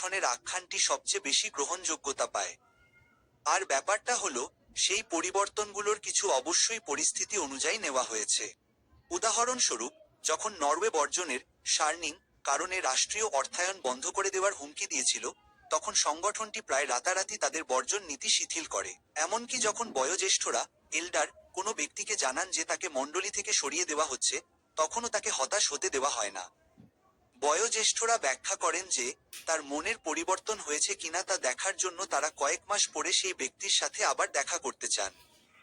সংগঠনের আখ্যানটি সবচেয়ে বেশি গ্রহণযোগ্যতা পায়। আর ব্যাপারটা হলো, সেই পরিবর্তনগুলোর কিছু অবশ্যই পরিস্থিতি অনুযায়ী নেওয়া হয়েছে। উদাহরণস্বরূপ, যখন নরওয়ে বর্জনের শার্নিং কারণে রাষ্ট্রীয় অর্থায়ন বন্ধ করে দেওয়ার হুমকি দিয়েছিল, তখন সংগঠনটি প্রায় রাতারাতি তাদের বর্জন নীতি শিথিল করে। এমনকি যখন বয়োজ্যেষ্ঠরা এল্ডার কোনো ব্যক্তিকে জানান যে তাকে মণ্ডলী থেকে সরিয়ে দেওয়া হচ্ছে, তখনও তাকে হতাশ হতে দেওয়া হয় না। বয়োজ্যেষ্ঠরা ব্যাখ্যা করেন যে তার মনের পরিবর্তন হয়েছে কিনা তা দেখার জন্য তারা কয়েক মাস পরে সেই ব্যক্তির সাথে আবার দেখা করতে চান।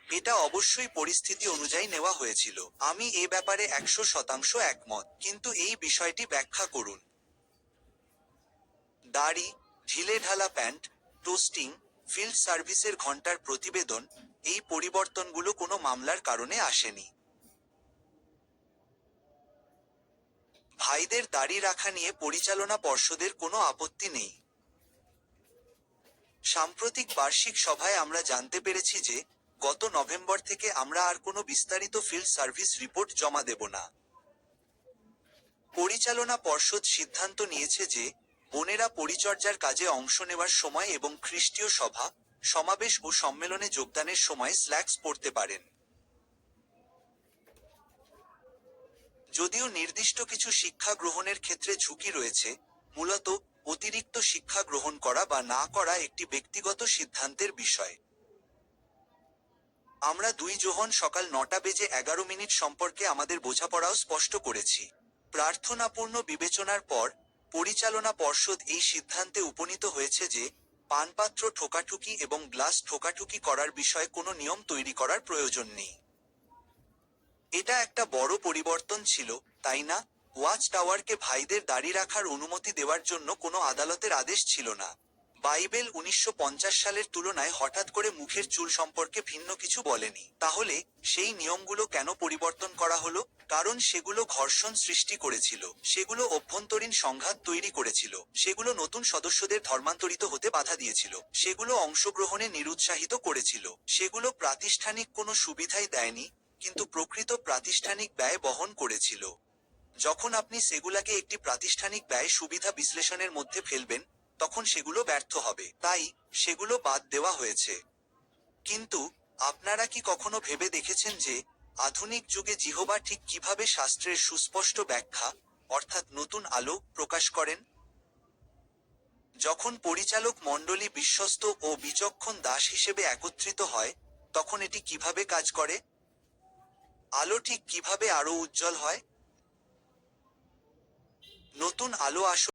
এটা অবশ্যই পরিস্থিতি অনুযায়ী নেওয়া হয়েছিল। আমি এ ব্যাপারে 100% একমত। কিন্তু এই বিষয়টি ব্যাখ্যা করুন। দাড়ি, ঢিলেঢালা প্যান্ট, টোস্টিং, ফিল্ড সার্ভিসের ঘন্টার প্রতিবেদন, এই পরিবর্তনগুলো কোনো মামলার কারণে আসেনি। ভাইদের দাড়ি রাখা নিয়ে পরিচালনা পর্ষদের কোনো আপত্তি নেই। সাম্প্রতিক বার্ষিক সভায় আমরা জানতে পেরেছি যে গত নভেম্বর থেকে আমরা আর কোনো বিস্তারিত ফিল্ড সার্ভিস রিপোর্ট জমা দেব না। পরিচালনা পর্ষদ সিদ্ধান্ত নিয়েছে যে বোনেরা পরিচর্যার কাজে অংশ নেওয়ার সময় এবং খ্রিস্টীয় সভা, সমাবেশ ও সম্মেলনে যোগদানের সময় স্ল্যাক্স পরতে পারেন। যদিও নির্দিষ্ট কিছু শিক্ষা গ্রহণের ক্ষেত্রে ঝুঁকি রয়েছে, মূলত অতিরিক্ত শিক্ষা গ্রহণ করা বা না করা একটি ব্যক্তিগত সিদ্ধান্তের বিষয়। আমরা 2 জোহন সকাল 9:11 সম্পর্কে আমাদের বোঝাপড়াও স্পষ্ট করেছি। প্রার্থনাপূর্ণ বিবেচনার পর পরিচালনা পর্ষদ এই সিদ্ধান্তে উপনীত হয়েছে যে পানপাত্র ঠোকাঠুকি এবং গ্লাস ঠোকাঠুকি করার বিষয়ে কোনো নিয়ম তৈরি করার প্রয়োজন নেই। এটা একটা বড় পরিবর্তন ছিল, তাই না? ওয়াচ টাওয়ারকে ভাইদের দাড়ি রাখার অনুমতি দেওয়ার জন্য কোনো আদালতের আদেশ ছিল না। বাইবেল 1950 সালের তুলনায় হঠাৎ করে মুখের চুল সম্পর্কে ভিন্ন কিছু বলেনি। তাহলে সেই নিয়মগুলো কেন পরিবর্তন করা হলো? কারণ সেগুলো ঘর্ষণ সৃষ্টি করেছিল, সেগুলো অভ্যন্তরীণ সংঘাত তৈরি করেছিল, সেগুলো নতুন সদস্যদের ধর্মান্তরিত হতে বাধা দিয়েছিল, সেগুলো অংশগ্রহণে নিরুৎসাহিত করেছিল, সেগুলো প্রাতিষ্ঠানিক কোনো সুবিধাই দেয়নি, কিন্তু প্রকৃত প্রাতিষ্ঠানিক ব্যয় বহন করেছিল। যখন আপনি সেগুলাকে একটি প্রাতিষ্ঠানিক ব্যয় সুবিধা বিশ্লেষণের মধ্যে ফেলবেন, তখন সেগুলো ব্যর্থ হবে। তাই সেগুলো বাদ দেওয়া হয়েছে। কিন্তু আপনারা কি কখনো ভেবে দেখেছেন যে আধুনিক যুগে জিহোবা ঠিক কিভাবে শাস্ত্রের সুস্পষ্ট ব্যাখ্যা, অর্থাৎ নতুন আলো, প্রকাশ করেন? যখন পরিচালক মণ্ডলী বিশ্বস্ত ও বিচক্ষণ দাস হিসেবে একত্রিত হয়, তখন এটি কিভাবে কাজ করে? আলো ঠিক কিভাবে আরো উজ্জ্বল হয়? নতুন আলো আসলে